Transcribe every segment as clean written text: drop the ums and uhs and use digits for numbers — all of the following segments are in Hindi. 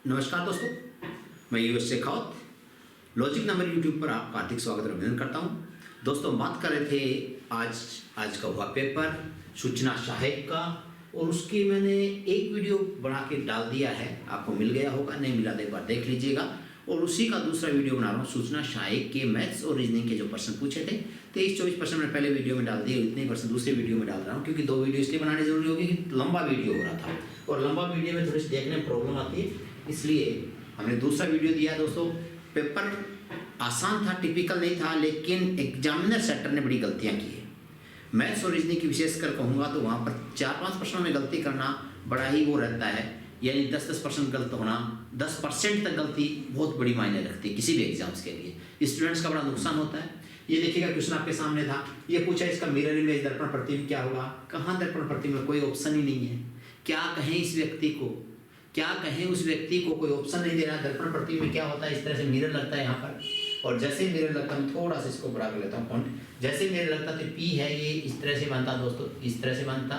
नमस्कार दोस्तों, मैं US Shekhawat logic number YouTube पर आपका हार्दिक स्वागत और अभिनंदन करता हूं। दोस्तों, बात कर रहे थे आज का हुआ पेपर सूचना सहायक का, और उसकी मैंने एक वीडियो बना के डाल दिया है। आपको मिल गया होगा, नहीं मिला तो एक बार देख लीजिएगा। और उसी का दूसरा वीडियो बना रहा हूँ सूचना सहायक के मैथ्स और रीजनिंग के जो प्रश्न पूछे थे 23-24% मैंने पहले वीडियो में डाल दिए, इतने परसेंट दूसरे वीडियो में डाल रहा हूँ क्योंकि 2 वीडियो इसलिए बनाने जरूरी होगी कि लंबा वीडियो हो रहा था और लंबा वीडियो में थोड़ी सी देखने में प्रॉब्लम आती है, इसलिए हमने दूसरा वीडियो दिया। दोस्तों, पेपर आसान था, टिपिकल नहीं था, लेकिन एग्जामिनर सेक्टर ने बड़ी गलतियाँ की है। मैथ्स और रीजनिंग की विशेषकर कहूँगा तो वहाँ पर 4-5 प्रश्नों में गलती करना बड़ा ही वो रहता है, यानी 10% गलत होना, 10% तक गलती बहुत बड़ी मायने रखती है किसी भी एग्जाम्स के लिए। स्टूडेंट्स का बड़ा नुकसान होता है। ये देखिएगा, क्वेश्चन आपके सामने था, ये पूछा इसका मिरर इमेज दर्पण प्रतिबिंब क्या होगा। कहाँ दर्पण प्रतिबिंब, कोई ऑप्शन ही नहीं है। क्या कहें इस व्यक्ति को, क्या कहें उस व्यक्ति को, कोई ऑप्शन नहीं दे रहा। दर्पण प्रतिबिंब में क्या होता है, इस तरह से मिरर लगता है यहाँ पर, और जैसे ही मिरर लगता है, थोड़ा सा इसको बड़ा कर लेता हूँ फॉन्ट, जैसे मिरर लगता तो पी है ये इस तरह से बनता दोस्तों, इस तरह से बनता,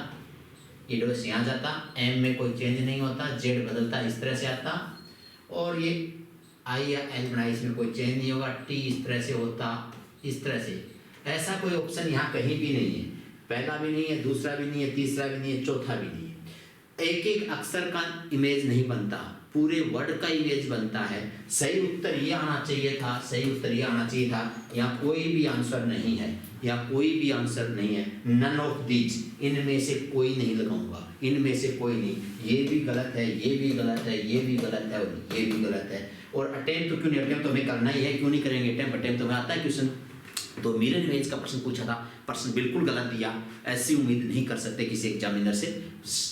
ये डोस यहाँ जाता, एम में कोई चेंज नहीं होता, जेड बदलता इस तरह से आता, और ये आई या एल बनाई, इसमें कोई चेंज नहीं होगा, टी इस तरह से होता, इस तरह से। ऐसा कोई ऑप्शन यहाँ कहीं भी नहीं है, पहला भी नहीं है, दूसरा भी नहीं है, तीसरा भी नहीं है, चौथा भी नहीं है। एक एक अक्षर का इमेज नहीं बनता, पूरे वर्ड का इमेज बनता है। सही उत्तर ये आना चाहिए था, सही उत्तर ये आना चाहिए था। यहाँ कोई भी आंसर नहीं है, यहाँ कोई भी आंसर नहीं है। नन ऑफ दीज, इनमें से कोई नहीं लगाऊंगा, इनमें से कोई नहीं। ये भी गलत है, ये भी गलत है, ये भी गलत है, और ये भी गलत है। और अटेम्प्ट तो क्यों नहीं, अटेम्प्ट तो हमें करना ही है, क्यों नहीं करेंगे अटेम्प्ट तो हमें आता है क्वेश्चन। तो मिरर इमेज का प्रश्न पूछा था, प्रश्न बिल्कुल गलत दिया। ऐसी उम्मीद नहीं कर सकते किसी एग्जामिनर से।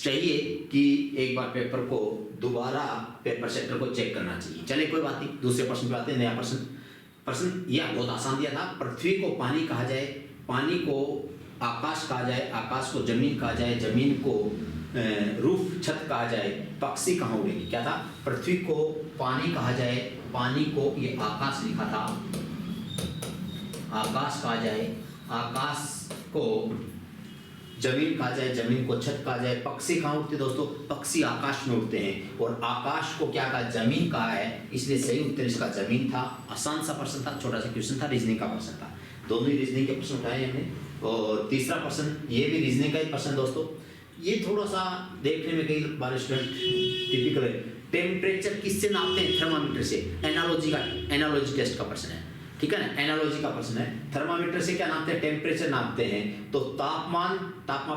चाहिए कि एक बार पेपर को दोबारा पेपर सेटर को चेक करना चाहिए। चले कोई बात नहीं, दूसरे प्रश्न पे आते हैं। नया प्रश्न यह बहुत आसान दिया था। पृथ्वी को पानी कहा जाए, पानी को आकाश कहा जाए, आकाश को जमीन कहा जाए, जमीन को रूफ छत कहा जाए, पक्षी कहाँ उड़ेगी। क्या था, पृथ्वी को पानी कहा जाए, पानी को ये आकाश लिखा था, आकाश कहा जाए, आकाश को जमीन कहा जाए, जमीन को छत कहा जाए। पक्षी कहाँ उड़ते दोस्तों, पक्षी आकाश में उड़ते हैं, और आकाश को क्या कहा, जमीन कहा है, इसलिए सही उत्तर इसका जमीन था। आसान सा प्रश्न था, छोटा सा क्वेश्चन था, रीजनिंग का प्रश्न था। दोनों ही रीजनिंग के प्रश्न उठाए हमने। और तीसरा प्रश्न ये भी रीजनिंग का ही प्रश्न दोस्तों। ये थोड़ा सा देखने में कई बार स्टूडेंट टिपिकल है। टेम्परेचर किससे नापते हैं, थर्मामीटर से। एनालॉजी टेस्ट का प्रश्न है, ठीक है ना, एनालॉजी का प्रश्न है। थर्मामीटर से क्या नापते हैं, टेम्परेचर नापते हैं। तो तापमान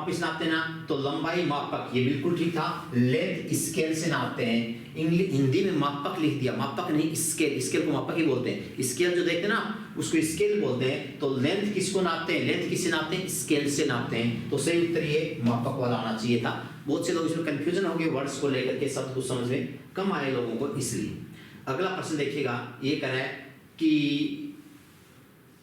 किस नापते हैं ना, तो लंबाई मापक, ये बिल्कुल ठीक था। लेंथ स्केल से नापते हैं। हिंदी में मापक लिख दिया, मापक नहीं स्केल, स्केल को मापक ही बोलते हैं। स्केल जो देखते हैं ना उसको स्केल बोलते हैं। तो लेंथ किसको नापते हैं, लेंथ किससे नापते हैं, स्केल से नापते हैं। तो सही उत्तर ये मापक वाला आना चाहिए था। बहुत से लोग इसमें कंफ्यूजन हो गए, वर्ड्स को लेकर के, शब्द को समझ में कम आए लोगों को, इसलिए। अगला प्रश्न देखिएगा, ये कह रहा है कि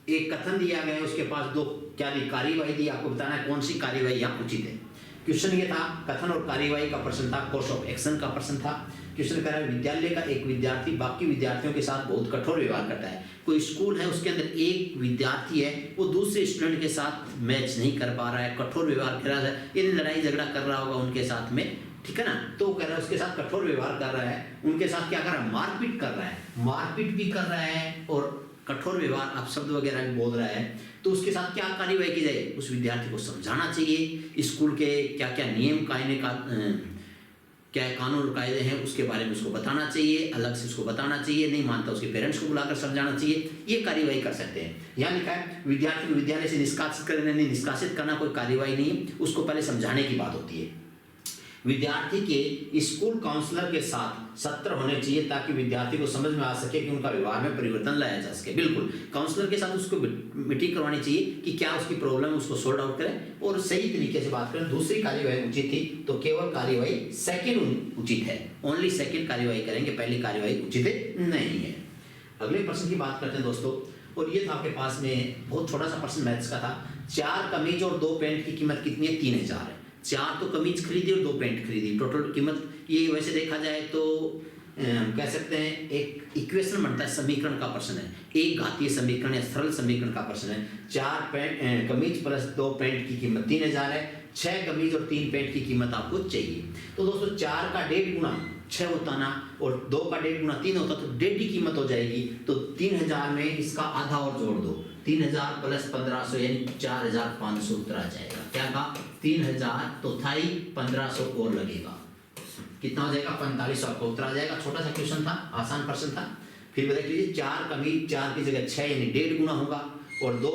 एक कथन दिया गया है, उसके पास दो क्या दी, कार्यवाही दी, आपको बताना है कौन सी कार्यवाही यहाँ उचित है। क्वेश्चन ये था, कथन और कार्यवाही का प्रश्न था, कोर्स ऑफ एक्शन का प्रश्न था। क्वेश्चन कह रहा है, विद्यालय का एक विद्यार्थी बाकी विद्यार्थियों के साथ बहुत कठोर व्यवहार करता है। कोई स्कूल है, उसके अंदर एक विद्यार्थी है, वो दूसरे स्टूडेंट के साथ मैच नहीं कर पा रहा है, कठोर व्यवहार कर रहा है, यानी लड़ाई झगड़ा कर रहा होगा उनके साथ में, ठीक है ना। तो कह रहा है उसके साथ कठोर व्यवहार कर रहा है, उनके साथ क्या कर रहा है, मारपीट कर रहा है, मारपीट भी कर रहा है और कठोर व्यवहार, अपशब्द वगैरह भी बोल रहा है। तो उसके साथ क्या कार्यवाही की जाए, उस विद्यार्थी को समझाना चाहिए। स्कूल के क्या क्या नियम क्या कानून और कायदे हैं उसके बारे में उसको बताना चाहिए, अलग से उसको बताना चाहिए। नहीं मानता उसके पेरेंट्स को बुलाकर समझाना चाहिए। ये कार्यवाही कर सकते हैं। यहाँ लिखा है, विद्यार्थी को विद्यालय से निष्कासित करना, नहीं निष्कासित करना कोई कार्यवाही नहीं, उसको पहले समझाने की बात होती है। विद्यार्थी के स्कूल काउंसलर के साथ सत्र होने चाहिए ताकि विद्यार्थी को समझ में आ सके कि उनका व्यवहार में परिवर्तन लाया जा सके। बिल्कुल, काउंसलर के साथ उसको मीटिंग करवानी चाहिए कि क्या उसकी प्रॉब्लम है, उसको सॉल्व आउट करें और सही तरीके से बात करें। दूसरी कार्यवाही उचित थी, तो केवल कार्यवाही सेकंड उचित है, ओनली सेकंड कार्यवाही करेंगे, पहली कार्यवाही उचित नहीं है। अगले प्रश्न की बात करते हैं दोस्तों, और ये था आपके पास में बहुत छोटा सा प्रश्न मैथ्स का था। 4 कमीज और 2 पैंट की कीमत कितनी है, 3000 है। 4 तो कमीज खरीदी और 2 पैंट खरीदी, टोटल कीमत ये वैसे देखा जाए तो कह सकते हैं एक इक्वेशन बनता है, समीकरण का प्रश्न है, एक घातीय समीकरण या सरल समीकरण का प्रश्न है। 4 कमीज प्लस 2 पैंट की कीमत 3000 है। 6 कमीज और 3 पैंट की कीमत आपको चाहिए। तो दोस्तों 4 का 1.5 गुना 6 होता ना, और 2 का 1.5 गुना 3 होता तो 1.5 की कीमत हो जाएगी। तो 3000 में इसका आधा और जोड़ दो, 3000 प्लस 1500 यानी 4500 उत्तर आ जाएगा। क्या कहा? 3000 तो था ही, 1500 और लगेगा, कितना हो जाएगा? 4500 आपका उत्तर आ जाएगा। छोटा सा क्वेश्चन था, आसान प्रश्न था। फिर देख लीजिए 4 का भी 4 की जगह 6 यानी 1.5 गुना होगा, और 2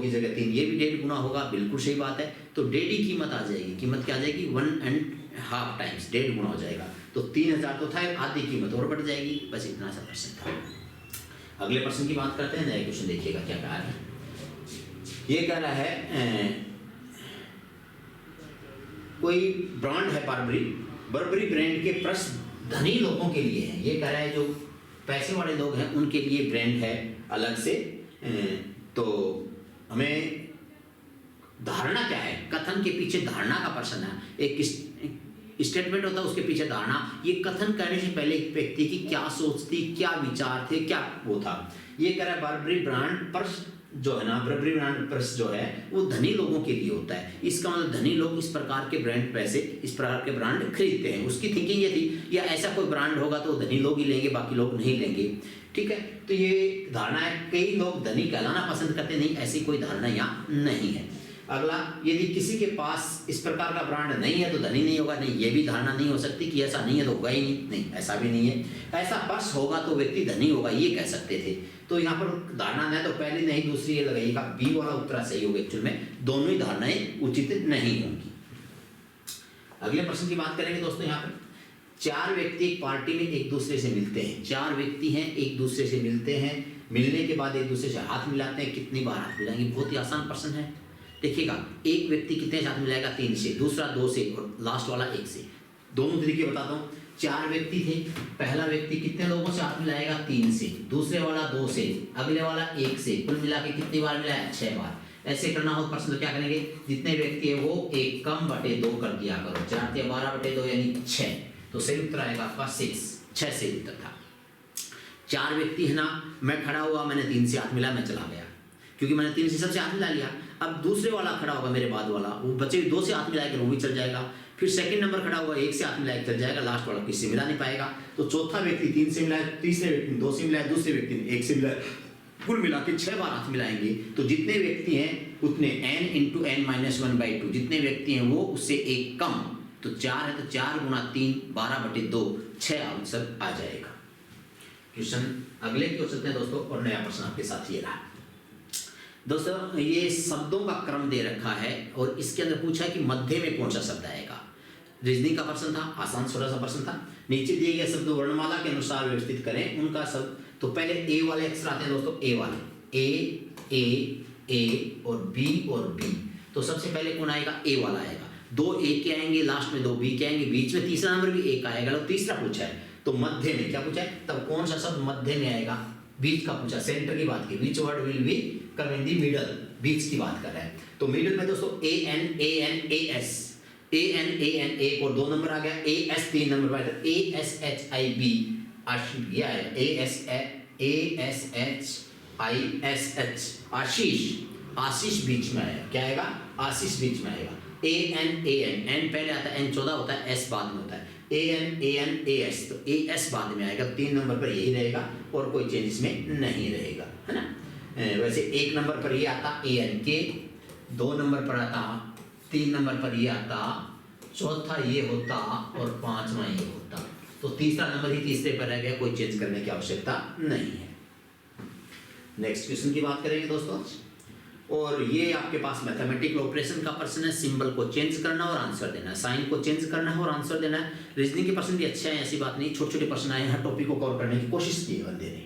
की जगह 3 ये भी 1.5 गुना होगा, बिल्कुल सही बात है। तो 1.5 की कीमत आ जाएगी, कीमत क्या आ जाएगी? 1.5 टाइम्स 1.5 गुना हो जाएगा। तो 3000 तो था, आधी कीमत और बढ़ जाएगी। बस इतना सा प्रश्न था। अगले प्रश्न की बात करते हैं। नया क्वेश्चन देखिएगा क्या कह रहा है। ये कह रहा है कोई ब्रांड है बर्बरी ब्रांड के प्रश्न धनी लोगों के लिए है। ये कह रहा है जो पैसे वाले लोग हैं उनके लिए ब्रांड है अलग से। तो हमें धारणा क्या है, कथन के पीछे धारणा का प्रश्न है। एक स्टेटमेंट होता है, उसके पीछे धारणा। ये कथन करने से पहले एक व्यक्ति की क्या सोच थी, क्या विचार थे, क्या वो था। ये कह रहा है बर्बरी ब्रांड पर्स जो है ना, बर्बरी ब्रांड पर्स जो है वो धनी लोगों के लिए होता है। इसका मतलब धनी लोग इस प्रकार के ब्रांड पैसे इस प्रकार के ब्रांड खरीदते हैं। उसकी थिंकिंग ये थी, या ऐसा कोई ब्रांड होगा तो धनी लोग ही लेंगे, बाकी लोग नहीं लेंगे। ठीक है, तो ये धारणा है। कई लोग धनी कहलाना पसंद करते नहीं, ऐसी कोई धारणा यहाँ नहीं है। अगला, यदि किसी के पास इस प्रकार का ब्रांड नहीं है तो धनी नहीं होगा। नहीं, ये भी धारणा नहीं हो सकती कि ऐसा नहीं है तो होगा ही नहीं, ऐसा भी नहीं है। ऐसा पर्स होगा तो व्यक्ति धनी होगा, ये कह सकते थे। तो यहाँ पर धारणा नहीं, तो पहली नहीं दूसरी ये लगाइएगा, बी वाला उत्तर सही होगा। एक्चुअल में दोनों ही धारणाएं उचित नहीं होंगी। अगले प्रश्न की बात करेंगे दोस्तों। यहाँ पर 4 व्यक्ति एक पार्टी में एक दूसरे से मिलते हैं। 4 व्यक्ति हैं, एक दूसरे से मिलते हैं। मिलने के बाद एक दूसरे से हाथ मिलाते हैं। कितनी बार हाथ मिलाएंगे? बहुत ही आसान प्रश्न है। देखिएगा, एक व्यक्ति कितने से हाथ मिलाएगा? 3 से, दूसरा 2 से, और लास्ट वाला 1 से। दोनों तरीके बताता हूँ। 4 व्यक्ति थे, पहला व्यक्ति कितने लोगों से हाथ मिलाएगा? 3 से, दूसरे वाला 2 से, अगले वाला 1 से। कुल मिला के कितनी बार मिलाया? 6 बार। ऐसे करना हो प्रश्न तो क्या करेंगे? जितने व्यक्ति है वो 1 कम बटे 2 कर दिया करो। 4 × 12 बटे 2 यानी 6। तो सही उत्तर आएगा आपका 6 से उत्तर था। 4 व्यक्ति है ना, मैं खड़ा हुआ, मैंने 3 से हाथ मिलाया, मैं चला गया क्योंकि मैंने 3 से सबसे हाथ मिला लिया। अब दूसरे वाला खड़ा होगा मेरे बाद वाला, वो बचे 2 से हाथ मिलाएगा, वो भी चल जाएगा। फिर सेकंड नंबर खड़ा हुआ 1 से हाथ मिलाएगा, चल जाएगा। लास्ट वाला किसी से मिला नहीं पाएगा। तो चौथा व्यक्ति 3 से मिलाया, तीसरे व्यक्ति ने 2 से मिलाया, दूसरे व्यक्ति ने 1 से मिलाया। कुल मिला के 6 बार हाथ मिलाएंगे। तो जितने व्यक्ति हैं उतने n × n-1/2, जितने व्यक्ति हैं वो उससे 1 कम। तो 4 है तो 4 × 3 12/2, 6 आंसर आ जाएगा। क्वेश्चन अगले की ओर चलते हैं दोस्तों, और नया प्रश्न आपके साथ ये रहा। दोस्तों ये शब्दों का क्रम दे रखा है और इसके अंदर पूछा है कि मध्य में कौन सा शब्द आएगा। रीजनिंग का प्रश्न था, आसान छोटा सा प्रश्न था। नीचे दिए गए शब्द वर्णमाला के अनुसार व्यवस्थित करें उनका शब्द। तो पहले ए वाले अक्षर आते हैं दोस्तों, ए वाले, ए और बी और बी। तो सबसे पहले कौन आएगा? ए वाला आएगा। 2 ए के आएंगे, लास्ट में 2 बी के आएंगे, बीच में तीसरा नंबर भी 1 आएगा। तो तीसरा पूछा है, तो मध्य में क्या पूछा है? तब कौन सा शब्द मध्य में आएगा? बीच का पूछा, सेंटर की बात की। Which word will be come in the middle, बीच की बात कर रहा है। तो मिडल में दोस्तों AN एक और 2 नंबर आ गया, AS 3 नंबर पर ASHIB आशीष, ये आया ASHISH आशीष बीच में आएगा। क्या आएगा? आशीष बीच में आएगा। AN पहले आता है, N 14 होता है, S बाद में होता है। AS, तो AS बाद में आएगा। 3 नंबर पर यही रहेगा और कोई चेंज इसमें नहीं रहेगा, है ना। वैसे 1 नंबर पर ये आता ANK, 2 नंबर पर आता, 3 नंबर पर ये आता, चौथा ये होता और 5वां ये होता। तो तीसरा नंबर ही तीसरे पर रह गया, कोई चेंज करने की आवश्यकता नहीं है। नेक्स्ट क्वेश्चन की बात करेंगे दोस्तों, और ये आपके पास मैथमेटिकल ऑपरेशन का प्रश्न है। सिंबल को चेंज करना और आंसर देना है, साइन को चेंज करना है और आंसर देना है। रीजनिंग के प्रश्न भी अच्छे हैं, ऐसी बात नहीं। छोटे छोटे प्रश्न आए, हर टॉपिक को कवर करने की कोशिश की बंदे ने।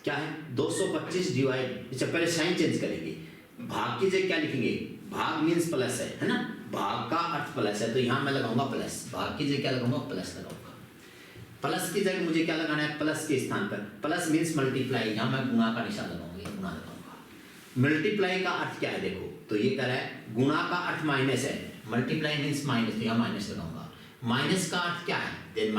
क्या है? 225 डिवाइड, इससे पहले साइन चेंज करेंगे। भाग की जगह क्या लिखेंगे? भाग मीन्स प्लस है ना, भाग का अर्थ प्लस है, तो यहाँ मैं लगाऊंगा प्लस। भाग की जगह क्या लगाऊंगा? प्लस लगाऊंगा। प्लस की जगह मुझे क्या लगाना है? प्लस के स्थान पर प्लस मीन्स मल्टीप्लाई, यहाँ मैं गुणा का निशान लगाऊंगा, गुणा लगाऊंगा। मल्टीप्लाई का अर्थ क्या है? देखो, तो ये कह रहा है गुणा का अर्थ माइनस है, मल्टीप्लाई मीन्स माइनस, तो यहाँ माइनस लगाऊंगा। माइनस का अर्थ क्या है? देन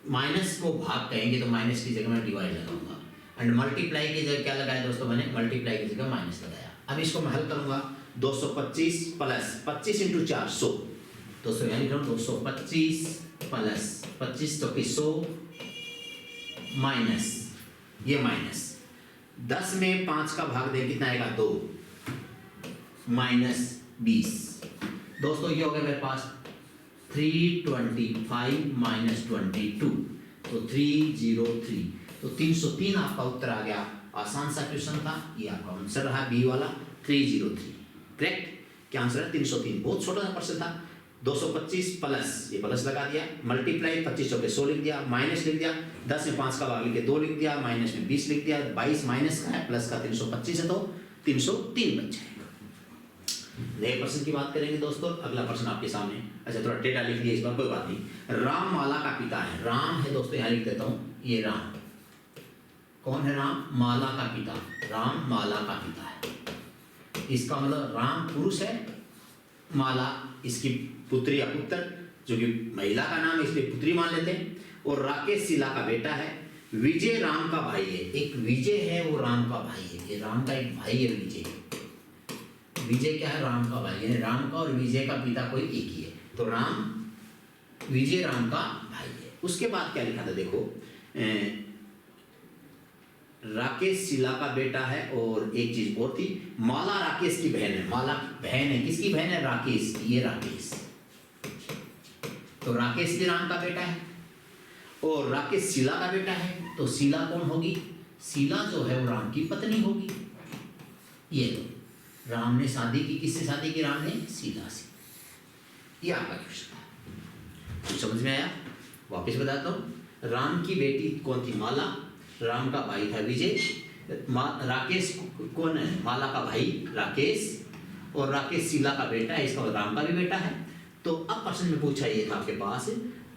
माइनस को भाग कहेंगे, तो माइनस की जगह मैं डिवाइड लगाऊंगा। एंड मल्टीप्लाई की जगह क्या लगाया दोस्तों? मैंने मल्टीप्लाई की जगह माइनस लगाया। अब इसको मैं हल करूंगा। 225 प्लस 25 × 4 100, दोस्तों यानी 225 प्लस 25 तो 100 माइनस, ये माइनस 10 में 5 का भाग दें कितना आएगा 2 माइनस 20। दोस्तों ये हो गया मेरे पास 325 माइनस 22 तो 303, तो 303 आपका उत्तर आ गया। आसान सा क्वेश्चन था, ये आपका आंसर रहा बी वाला 303। करेक्ट, क्या आंसर है 303। बहुत छोटा सा प्रश्न था। 225 प्लस, ये प्लस लगा दिया, मल्टीप्लाई 25 चौके 100 लिख दिया, माइनस लिख दिया, 10 में 5 का भाग लिख के 2 लिख दिया, माइनस में 20 लिख दिया, 22 माइनस का है, प्लस का 325 है तो 303 बन जाएगा। नए प्रश्न की बात करेंगे दोस्तों। अगला प्रश्न आपके सामने, अच्छा थोड़ा टेढ़ा लिख दिया इस बार, कोई बात नहीं। राम माला का पिता है, राम है दोस्तों, यहाँ लिख देता हूँ, ये राम कौन है? राम माला का पिता, राम माला का पिता है। इसका मतलब राम पुरुष है, माला इसकी पुत्री या पुत्र, जो कि महिला का नाम है इसलिए पुत्री मान लेते हैं। और राकेश शीला का बेटा है। विजय राम का भाई है, एक विजय है वो राम का भाई है, ये राम का एक भाई है विजय। विजय क्या है? राम का भाई है। राम का और विजय का पिता कोई एक ही है, तो राम विजय राम का भाई है। उसके बाद क्या लिखा था देखो, राकेश शीला का बेटा है, और एक चीज और थी, माला राकेश की बहन है। माला बहन है, किसकी बहन है? राकेश की, ये राकेश। तो राकेश भी राम का बेटा है और राकेश शीला का बेटा है, तो शीला कौन होगी? शीला जो है वो राम की पत्नी होगी। ये लो, राम ने शादी की, किससे शादी की? राम ने शीला से। ये आपका क्वेश्चन था, तो समझ में आया? वापस बताता हूँ, राम की बेटी कौन थी? माला, राम का भाई था विजय, राकेश कौन है? माला का भाई राकेश, और राकेश शीला का बेटा है, इसका राम का भी बेटा है। तो अब प्रश्न में पूछा ये था आपके पास,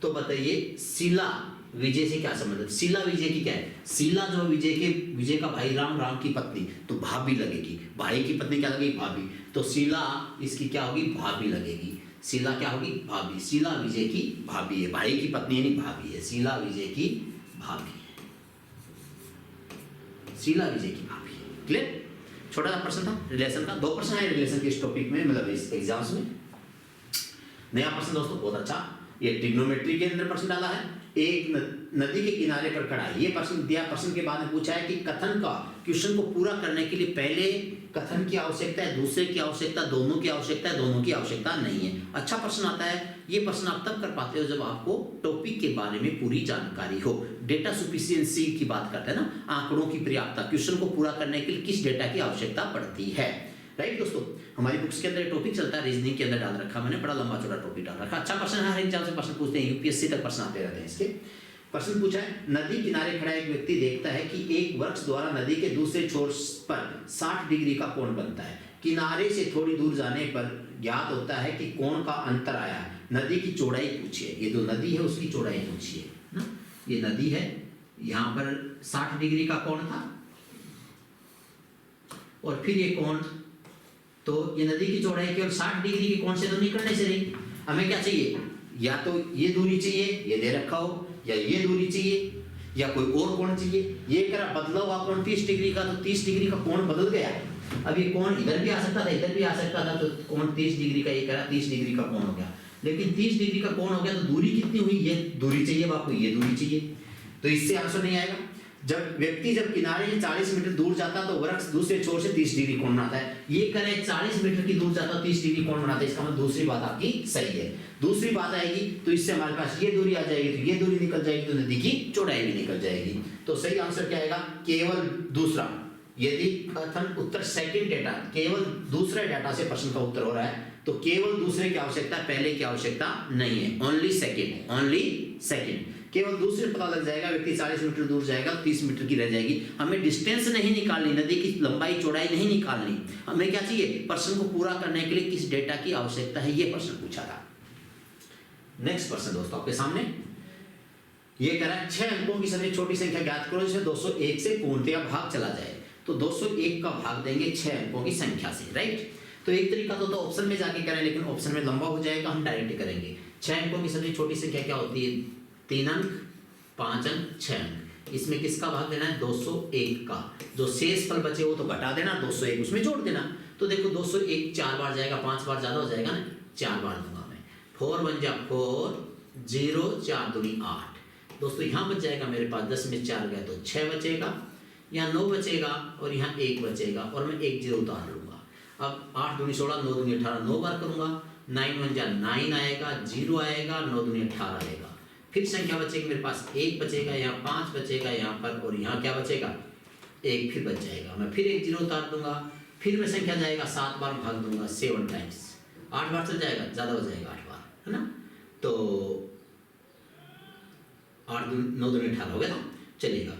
तो बताइए शीला विजय से क्या संबंध है? शीला विजय की क्या है? शीला जो विजय का भाई राम, राम की पत्नी, तो भाभी लगेगी। भाई की पत्नी क्या लगेगी? भाभी। तो शीला इसकी क्या होगी? भाभी लगेगी। शीला क्या होगी? भाभी। शीला विजय की भाभी है, भाई की पत्नी यानी भाभी है। शीला विजय की भाभी है, शीला विजय की भाभी है। क्लियर? छोटा सा प्रश्न था रिलेशन का। 2 प्रश्न है रिलेशन के इस टॉपिक में, मतलब इस एग्जाम्स में। नया प्रश्न दोस्तों बहुत अच्छा, ये ट्रिग्नोमेट्री के अंदर प्रश्न डाला है। एक नदी के किनारे पर खड़ा है, ये प्रश्न दिया। प्रश्न के बाद में पूछा है कि कथन का, क्वेश्चन को पूरा करने के लिए पहले कथन की आवश्यकता है, दूसरे की आवश्यकता, दोनों की आवश्यकता है, दोनों की आवश्यकता नहीं है। अच्छा प्रश्न आता है। ये प्रश्न आप तब कर पाते हो जब आपको टॉपिक के बारे में पूरी जानकारी हो। डेटा सफिशिएंसी की बात करते हैं ना, आंकड़ों की पर्याप्तता, क्वेश्चन को पूरा करने के लिए किस डेटा की आवश्यकता पड़ती है। राइट दोस्तों, हमारी बुक्स के अंदर टॉपिक चलता है, रीजनिंग के अंदर डाल रखा मैंने, बड़ा लंबा चौड़ा टॉपिक डाल रखा। अच्छा प्रश्न है, हर एग्जाम से प्रश्न पूछते हैं, यूपीएससी तक प्रश्न आते रहते हैं इसके। प्रश्न पूछा है, नदी किनारे खड़ा एक व्यक्ति देखता है कि एक वृक्ष द्वारा नदी के दूसरे छोर पर 60 डिग्री का कोण बनता है। किनारे से थोड़ी दूर जाने पर ज्ञात होता है कि कोण का अंतर आया है। नदी की चौड़ाई पूछिए, ये जो नदी है उसकी चौड़ाई पूछिए ना। ये नदी है, यहाँ पर 60 डिग्री का कोण था, और फिर ये कोण, तो ये नदी की चौड़ाई केवल 60 डिग्री के कोण से तो निकलने से रही। हमें क्या चाहिए? या तो ये दूरी चाहिए, ये दे रखा हो, या ये दूरी चाहिए, या कोई और कोण चाहिए। ये करा बदला हुआ कोण 30 डिग्री का, तो 30 डिग्री का कोण बदल गया। अब ये कोण इधर भी आ सकता था, इधर भी आ सकता था, तो कोण 30 डिग्री का, ये करा 30 डिग्री का कोण हो गया। लेकिन 30 डिग्री का कोण हो गया तो दूरी कितनी हुई? ये दूरी चाहिए आपको, ये दूरी चाहिए, तो इससे आंसर नहीं आएगा। जब किनारे से 40 मीटर दूर जाता तो वृक्ष दूसरे छोर से 30 डिग्री कोण बनाता है। ये करे 40 मीटर की दूर जाता 30 डिग्री कोण बनाता है, इसका मतलब दूसरी बात आपकी सही है। दूसरी बात आएगी तो इससे हमारे पास ये दूरी आ जाएगी, तो ये दूरी निकल जाएगी, तो नदी की चौड़ाई भी निकल जाएगी। तो सही आंसर क्या आएगा? केवल दूसरा। यदि कथन उत्तर सेकंड डेटा, केवल दूसरे डेटा से प्रश्न का उत्तर हो रहा है, तो केवल दूसरे की आवश्यकता, पहले की आवश्यकता नहीं है। Only second, only second. केवल दूसरे पता लग जाएगा, व्यक्ति 40 मीटर दूर जाएगा, 30 मीटर की रह जाएगी। हमें डिस्टेंस नहीं निकालनी, नदी की लंबाई चौड़ाई नहीं निकालनी, हमें क्या चाहिए? प्रश्न को पूरा करने के लिए किस डेटा की आवश्यकता है, ये प्रश्न पूछा था। नेक्स्ट प्रश्न दोस्तों आपके सामने ये कह रहा है 6 अंकों की सबसे छोटी संख्या ज्ञात करो जिसमें 201 से पूर्णतया भाग चला जाए। तो 201 का भाग देंगे 6 अंकों की संख्या से। राइट, तो एक तरीका तो ऑप्शन में जाके करें, लेकिन ऑप्शन में लंबा हो जाएगा, हम डायरेक्ट करेंगे। 6 अंकों की सबसे छोटी संख्या क्या होती है? 3 अंक, 5 अंक, 6 अंक। इसमें किसका भाग देना है? 201 का। जो शेष फल बचे वो तो घटा देना, 201 उसमें जोड़ देना। तो देखो 201 4 बार जाएगा, 5 बार ज्यादा हो जाएगा ना, 4 बार दूंगा मैं। 4 1 जा 4, 0 4 दूनी 8, दोस्तों यहाँ बच जाएगा मेरे पास 10 में 4 गया तो 6 बचेगा, यहाँ 9 बचेगा और यहाँ 1 बचेगा और मैं 1 0 उतार लूँगा। अब 8 दूनी 16, 9 दूनी 18, 9 बार करूँगा, 9 1 जा 9 आएगा, 0 आएगा, 9 दूनी 18 आएगा। फिर संख्या बचेगी मेरे पास 1 बचेगा, यहाँ 5 बचेगा यहाँ पर और यहाँ क्या बचेगा 1 फिर बच जाएगा। मैं फिर 1 0 उतार दूंगा, फिर मैं संख्या जाएगा 7 बार भाग दूंगा 7 टाइम्स, 8 बार चल जाएगा, ज़्यादा हो जाएगा 8 बार, है ना। तो 8 9 दूनी 18 हो गया ना, चलिएगा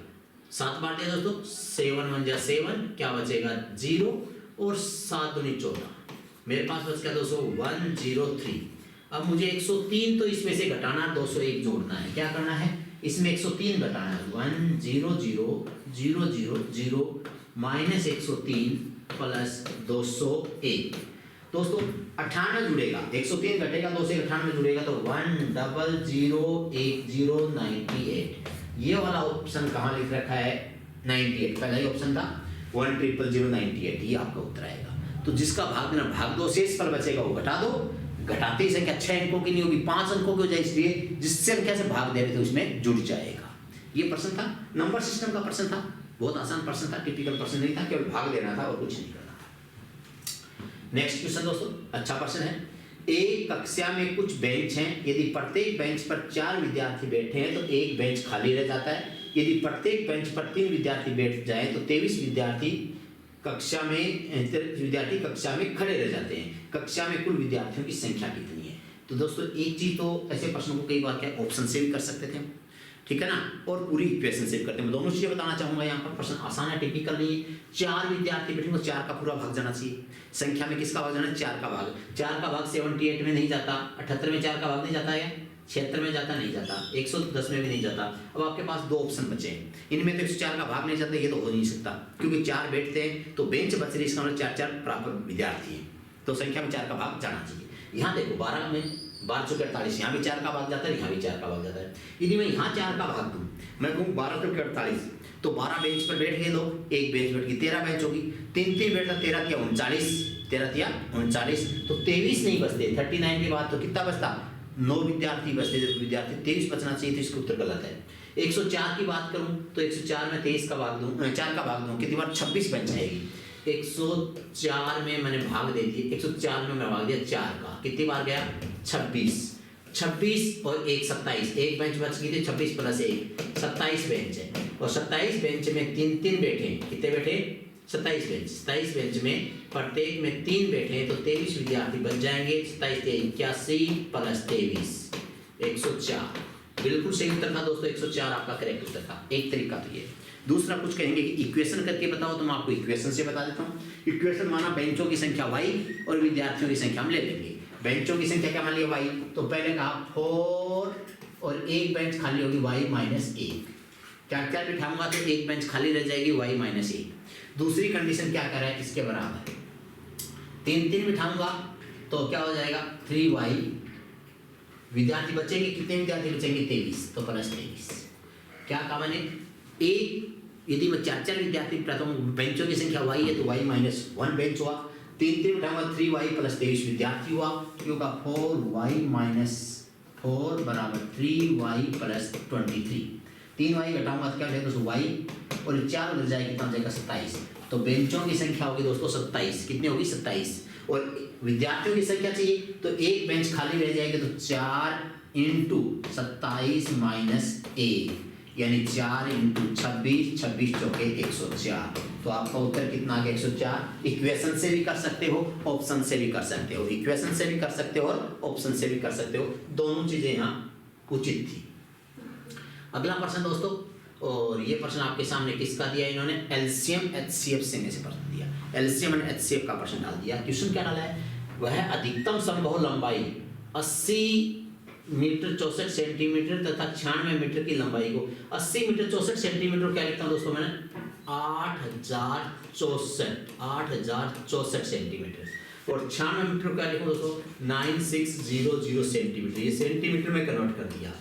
7 बार दिया दोस्तों, 7 1 जा 7, क्या बचेगा 0 और 7 दूनी 14, मेरे पास बच गया दोस्तों 103। अब मुझे 103 तो इसमें से घटाना 201 जोड़ना है, क्या करना है इसमें 103 घटाना है, 1 0 0 0 0 0 माइनस 103 प्लस 201। दोस्तों 98 जुड़ेगा, 103 घटेगा 298 जुड़ेगा तो 1001098। ये वाला ऑप्शन कहाँ लिख रखा है 98, पहला ही ऑप्शन था 1000098, ये आपका उत्तर आएगा। तो जिसका भाग देना भाग दो, शेष पर बचेगा वो घटा दो, घटाते ही संख्या 6 अंकों की नहीं होगी 5 अंकों की हो जाए, इसलिए जिस संख्या से भाग दे रहे थे उसमें जुड़ जाएगा। ये प्रश्न था, नंबर सिस्टम का प्रश्न था, बहुत आसान प्रश्न था, टिपिकल प्रश्न नहीं था, केवल भाग देना था और कुछ नहीं करना था। नेक्स्ट क्वेश्चन दोस्तों अच्छा प्रश्न है। एक कक्षा में कुछ बेंच हैं, यदि प्रत्येक बेंच पर 4 विद्यार्थी बैठे हैं तो एक बेंच खाली रह जाता है। यदि प्रत्येक बेंच पर 3 विद्यार्थी बैठ जाए तो 23 विद्यार्थी कक्षा में खड़े रह जाते हैं। कक्षा में कुल विद्यार्थियों की संख्या कितनी है। तो दोस्तों एक चीज तो ऐसे प्रश्नों को कई बार क्या ऑप्शन से भी कर सकते थे, ठीक है ना, और पूरी इक्वेशन से भी करते हैं। मैं दोनों चीजें बताना चाहूंगा, यहाँ पर प्रश्न आसान है, टिपिकल नहीं है। 4 विद्यार्थी बैठे तो 4 का पूरा भाग जाना चाहिए। संख्या में किसका भाग जाना है 4 का भाग। 4 का भाग 78 में नहीं जाता, 78 में 4 का भाग नहीं जाता है, 76 में जाता नहीं जाता, 110 में भी नहीं जाता। अब आपके पास 2 ऑप्शन बचे हैं, इनमें तो 104 का भाग नहीं जाता, ये तो हो नहीं सकता क्योंकि 4 बैठते हैं तो बेंच बच रही, इसका मतलब 4 बराबर विद्यार्थी हैं, तो संख्या में 4 का भाग जाना चाहिए। यहाँ देखो 12 में 12 चौके 48, यहाँ भी 4 का भाग जाता है, यहाँ भी 4 का भाग जाता है। यदि मैं यहाँ 4 का भाग दूँ, मैं कहूँ 12 चौके 48, तो 12 बेंच पर बैठ गए लोग, एक बेंच बैठ गई 13 बेंच होगी, 3 बैठा 13 तिया 39, 13 तिया 39, तो 23 नहीं बचते। 39 के बाद तो कितना बचता 9 विद्यार्थी बचते, जब विद्यार्थी 23 बचना चाहिए, तो इसका उत्तर गलत है। 104 की बात करूं तो 104 में 23 का भाग दूं, 4 का भाग दूं, कितनी बार 26 बन जाएगी। 104 में मैंने भाग दे दिए, 104 में मैं भाग दिया 4 का, कितनी बार गया 26 और 1 27, एक बेंच बच गई थी, 26 प्लस 1 27 बेंच है, और 27 बेंच में 3 बैठे, कितने बैठे 27 बेंच में प्रत्येक में 3 बैठे हैं तो 23 विद्यार्थी बच जाएंगे। 27 81 प्लस 23 104, बिल्कुल सही उत्तर था दोस्तों, 104 आपका करेक्ट उत्तर था। एक तरीका तो ये। दूसरा कुछ कहेंगे कि इक्वेशन करके बताओ, तो मैं आपको इक्वेशन से बता देता हूँ। इक्वेशन माना बेंचों की संख्या y और विद्यार्थियों की संख्या हम ले लेंगे। बेंचों की संख्या क्या मान लिया y, तो पहले कहा 4 और एक बेंच खाली होगी y माइनस 1, 4 बिठाऊंगा तो एक बेंच खाली रह जाएगी y माइनस 1। दूसरी कंडीशन क्या कर रहा है, इसके बराबर 3 बिठाऊंगा तो क्या हो जाएगा 3y, विद्यार्थी बचेंगे, कितने विद्यार्थी बचेंगे 23, तो प्लस 23। क्या कहा मैंने, एक यदि मैं 4 विद्यार्थी बिठाता हूँ, बेंचों की संख्या y है तो y माइनस 1 बेंच हुआ, 3 बिठाऊंगा 3y प्लस 23 विद्यार्थी हुआ, क्योंकि 4y माइनस 4 बराबर 3y प्लस 23। 3y घटाऊंगा तो क्या हो जाएगा y, और 4 उधर जाएगी कितना हो जाएगा 27, तो बेंचों की संख्या होगी दोस्तों 27, कितनी होगी 27, और विद्यार्थियों की संख्या चाहिए तो एक बेंच खाली रह जाएगी, तो 4 इंटू 27 माइनस 1 यानी 4 इंटू 26, 26 चौके 104, तो आपका उत्तर कितना आ गया 104। इक्वेशन से भी कर सकते हो, ऑप्शन से भी कर सकते हो, इक्वेशन से भी कर सकते हो और ऑप्शन से भी कर सकते हो, दोनों चीजें यहाँ उचित थी। अगला प्रश्न दोस्तों, और ये प्रश्न आपके सामने किसका दिया इन्होंने, एलसीएम एचसीएफ से में से प्रश्न दिया, एलसीएम एंड एचसीएफ का प्रश्न डाल दिया। क्वेश्चन क्या डाला है, वह अधिकतम संभव लंबाई 80 मीटर 64 सेंटीमीटर तथा 96 मीटर की लंबाई को 80 मीटर 64 सेंटीमीटर क्या लिखता हूँ दोस्तों मैंने 8064 सेंटीमीटर, और 96 मीटर क्या लिखूँ दोस्तों 9600 सेंटीमीटर, ये सेंटीमीटर में कन्वर्ट कर दिया।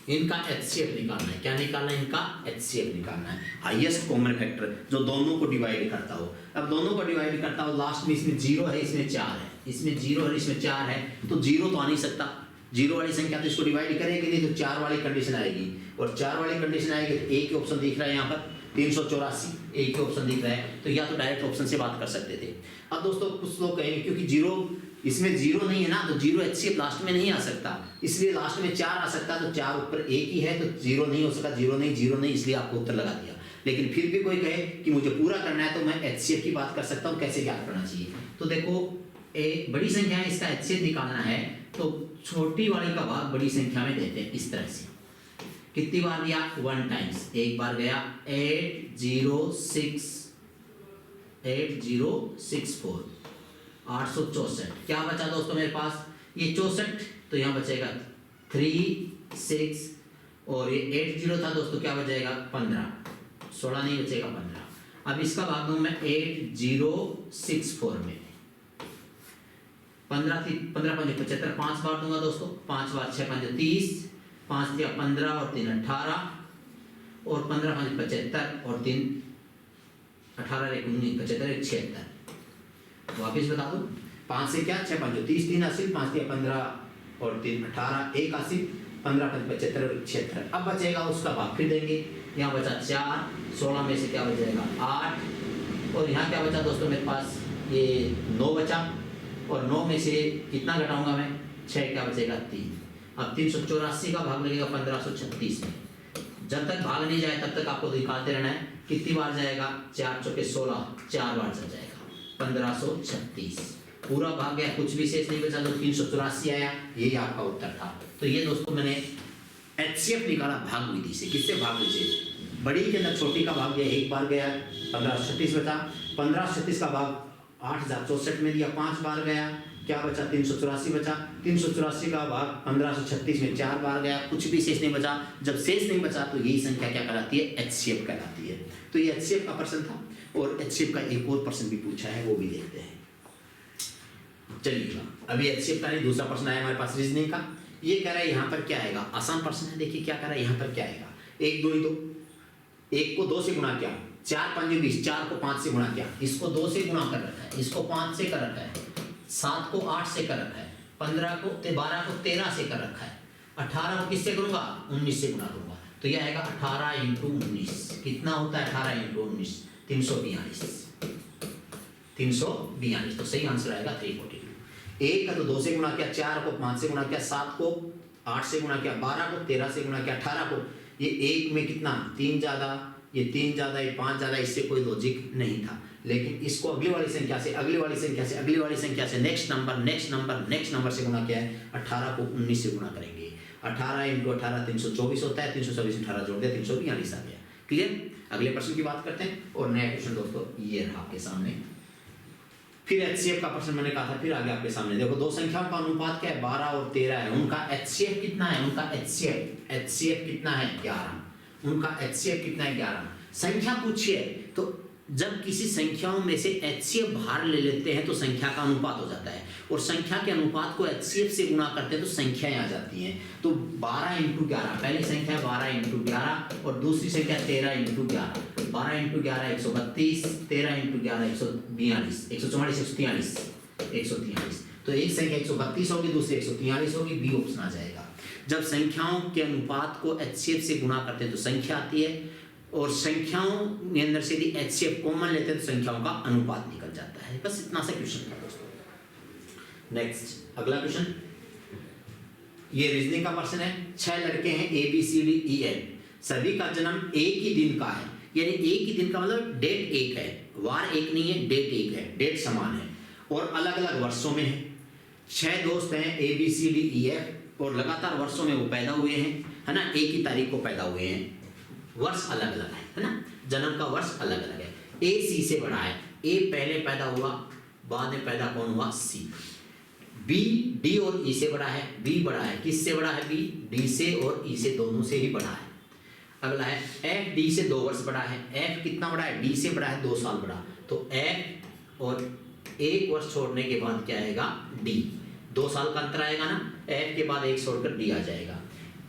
इनका एचसीएफ निकालना है, क्या निकालना है, इनका एचसीएफ निकालना है, हाईएस्ट कॉमन फैक्टर जो दोनों को डिवाइड करता हो। अब दोनों को डिवाइड करता हो, लास्ट में इसमें 0 है, इसमें 4 है, इसमें 0 है, इसमें 4 है, तो 0 तो आ नहीं सकता, जीरो वाली संख्या तो इसको डिवाइड करेगी नहीं, तो 4 वाली कंडीशन आएगी, और 4 वाली कंडीशन आएगी तो एक ही ऑप्शन दिख रहा है यहाँ पर 384, एक ही ऑप्शन दिख रहा है, तो या तो डायरेक्ट ऑप्शन से बात कर सकते थे। अब दोस्तों कुछ लोग कहेंगे क्योंकि जीरो इसमें जीरो नहीं है ना, तो जीरो HCF लास्ट में नहीं आ सकता, इसलिए लास्ट में 4 आ सकता है, तो 4 ऊपर एक ही है, तो जीरो नहीं हो सका, जीरो नहीं, इसलिए आपको उत्तर लगा दिया। लेकिन फिर भी कोई कहे कि मुझे पूरा करना है तो मैं HCF की बात कर सकता हूँ, कैसे ज्ञात करना चाहिए। तो देखो एक बड़ी संख्या है, इसका HCF निकालना है तो छोटी वाली का भाग बड़ी संख्या में देते हैं इस तरह से। कितनी बार दिया? 1 टाइम्स, एक बार गया 8,064 864। क्या बचा दोस्तों मेरे पास? ये 64, तो यहाँ बचेगा 3 6, और ये 80 था दोस्तों, क्या बचेगा 15, 16 नहीं बचेगा 15। अब इसका भाग दूं मैं 8064 में, 15 5 75, 5 बार दूंगा दोस्तों, 5 बार 6 5 30, 5 दिया 15 और 3 18, और 15 5 75 और 3 18 1 19 75 1 76। वापिस बता दो, 5 से क्या 6 5 30 3 80, 5 दिया 15 और 3 18 1 80, 15 5 75 और 76। अब बचेगा उसका भाग फिर देंगे, यहाँ बचा 4, 16 में से क्या बचेगा 8, और यहाँ क्या बचा दोस्तों मेरे पास ये 9 बचा, और 9 में से कितना घटाऊंगा मैं 6, क्या बचेगा 3। अब 384 का भाग लगेगा 1536 में। जब तक भाग नहीं जाए तब तक आपको निकालते रहना है। कितनी बार जाएगा? 4 चौके 16, 4 बार चल जाएगा 1536। पूरा भाग गया, कुछ भी शेष नहीं बचा, तो 384 आया, यही आपका उत्तर था। तो ये दोस्तों मैंने HCF निकाला भाग विधि से। किससे? भाग विधि से। बड़ी के अंदर छोटी का भाग दिया, एक बार गया 1536 बचा, 1536 का भाग 8064 में दिया, 5 बार गया, क्या बचा 384 बचा, 384 का भाग 1536 में 4 बार गया, कुछ भी शेष नहीं बचा। जब शेष नहीं बचा तो यही संख्या क्या कहलाती है? HCF कहलाती है। तो ये HCF का प्रश्न था, और HCF का एक और प्रश्न भी पूछा है, वो भी देखते हैं। चलिएगा, अभी HCF का नहीं, दूसरा प्रश्न आया हमारे पास रीजनिंग का। ये कह रहा है यहाँ पर क्या आएगा? आसान प्रश्न है, देखिए क्या कह रहा है यहाँ पर क्या आएगा। 1 2 ही 2, 1 को 2 से गुणा किया, 4 5 20, 4 को 5 से गुणा किया, इसको 2 से गुणा कर रखा है, इसको 5 से कर रखा है, 7 को 8 से कर रखा है, 12 को 13 से कर रखा है, 18 को किससे करूंगा? 19 से गुणा करूंगा। तो यह आएगा 18 × 19। कितना होता है 18 × 19? 342। तो सही आंसर आएगा 342। 1 का तो 2 से गुणा किया, 4 को 5 से गुणा किया, 7 को 8 से गुणा किया, 12 को 13 से गुणा किया, 18 को, ये 1 में कितना 3 ज़्यादा, ये 3 ज़्यादा, ये 5 ज़्यादा, इससे कोई लॉजिक नहीं था। लेकिन इसको अगली वाली संख्या से, अगली वाली संख्या से, अगली वाली संख्या से, नेक्स्ट नंबर से गुणा किया है। 18 को 19 से गुणा करेंगे, 18 × 18 324 होता है, 324 18 जोड़ दिया 342 आ गया। क्लियर? अगले प्रश्न की बात करते हैं, और नया क्वेश्चन दोस्तों ये रहा आपके सामने। फिर HCF का प्रश्न मैंने कहा था, फिर आगे आपके सामने देखो, दो संख्याओं का अनुपात क्या है? 12 और 13 है। उनका HCF कितना है? उनका HCF कितना है? 11। उनका HCF कितना है? 11। संख्या पूछिए, तो जब किसी संख्याओं में से HCF बाहर ले लेते हैं तो संख्या का अनुपात हो जाता है, और संख्या के अनुपात को HCF से गुणा करते हैं तो संख्याएं आ जाती हैं। तो 12 × 11, पहली संख्या 12 × 11, और दूसरी संख्या 13 × 11। 12 × 11 132, 13 × 11 142, 144 143। तो एक संख्या 132 होगी, दूसरी 143 होगी, बी ऑप्शन आ जाएगा। जब संख्याओं के अनुपात को HCF से गुणा करते हैं तो संख्या आती है, और संख्याओं के अंदर से यदि HCF कॉमन लेते हैं तो संख्याओं का अनुपात निकल जाता है। बस इतना सा क्वेश्चन था दोस्तों। नेक्स्ट अगला क्वेश्चन, ये रीजनिंग का प्रश्न है। 6 लड़के हैं ABCDEF, सभी का जन्म एक ही दिन का है। यानी एक ही दिन का मतलब डेट एक है, वार एक नहीं है, डेट एक है, डेट समान है, और अलग अलग वर्षों में है। 6 दोस्त हैं ABCDEF, और लगातार वर्षों में वो पैदा हुए हैं, है ना, एक ही तारीख को पैदा हुए हैं, वर्ष अलग अलग है ना, जन्म का वर्ष अलग अलग है। A C से बड़ा है, A पहले पैदा हुआ, बाद में पैदा कौन हुआ? C। B D और E से बड़ा है, B बड़ा है, किससे बड़ा है? B D से और E से, दोनों से ही बड़ा है। अगला है F D से 2 वर्ष बड़ा है, F कितना बड़ा है? D से बड़ा है, 2 साल बड़ा। तो F और 1 वर्ष छोड़ने के बाद क्या आएगा? D, 2 साल का अंतर आएगा ना, F के बाद 1 छोड़कर D आ जाएगा।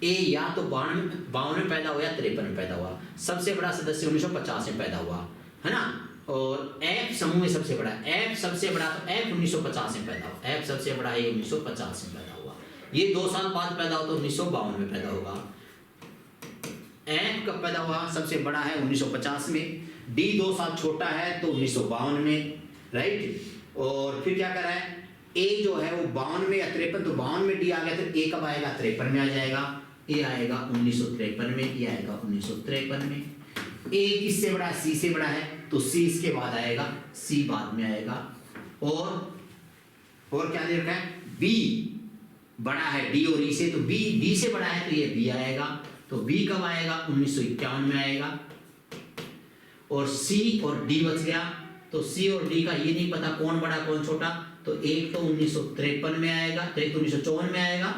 ए या तो 52 में पैदा हुआ या 53 में पैदा हुआ। सबसे बड़ा सदस्य 1950 में पैदा हुआ, है ना, और F समूह में सबसे बड़ा है, F सबसे बड़ा, तो F 1950 में पैदा हुआ, F सबसे बड़ा है 1950 में पैदा हुआ। ये 2 साल बाद पैदा हो तो 1952 में पैदा होगा। एफ कब पैदा हुआ? सबसे बड़ा है 1950 में। डी 2 साल छोटा है तो 1952 में, राइट। और फिर क्या करा है, ए जो है वो 52 में या 53, तो 52 में डी आ गया, तो ए कब आएगा? 53 में आ जाएगा। ए आएगा 1953 में, ये आएगा 1953 में। ए किससे बड़ा है? सी से बड़ा है, तो सी इसके बाद आएगा, सी बाद में आएगा। और क्या दे रखा है? बी बड़ा है डी और ई से, तो बी डी से बड़ा है तो ये बी आएगा। तो बी कब आएगा? 1951 में आएगा। और सी और डी बच गया, तो सी और डी का ये नहीं पता कौन बड़ा कौन छोटा, तो एक तो 1953 में आएगा, तो एक तो 1954 में आएगा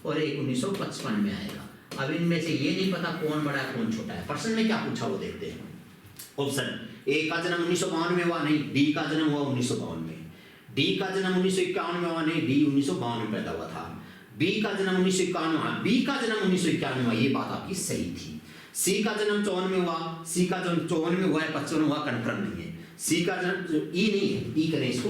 और एक 1955 में आएगा। अब इनमें से ये नहीं पता कौन बड़ा है कौन छोटा है। प्रश्न में क्या पूछा वो देखते हैं। ऑप्शन ए का जन्म 1952 में हुआ, नहीं। डी का जन्म हुआ 1952 में। डी का जन्म 1951 में हुआ, नहीं। डी 1952 में पैदा हुआ था। बी का जन्म 1951 हुआ, बी का जन्म 1951 में हुआ, ये बात आपकी सही थी। सी का जन्म 54 में हुआ, सी का जन्म 54 में हुआ है, 55 में हुआ, कंफर्म नहीं है। सी का जन्म ई नहीं है, ई करें इसको,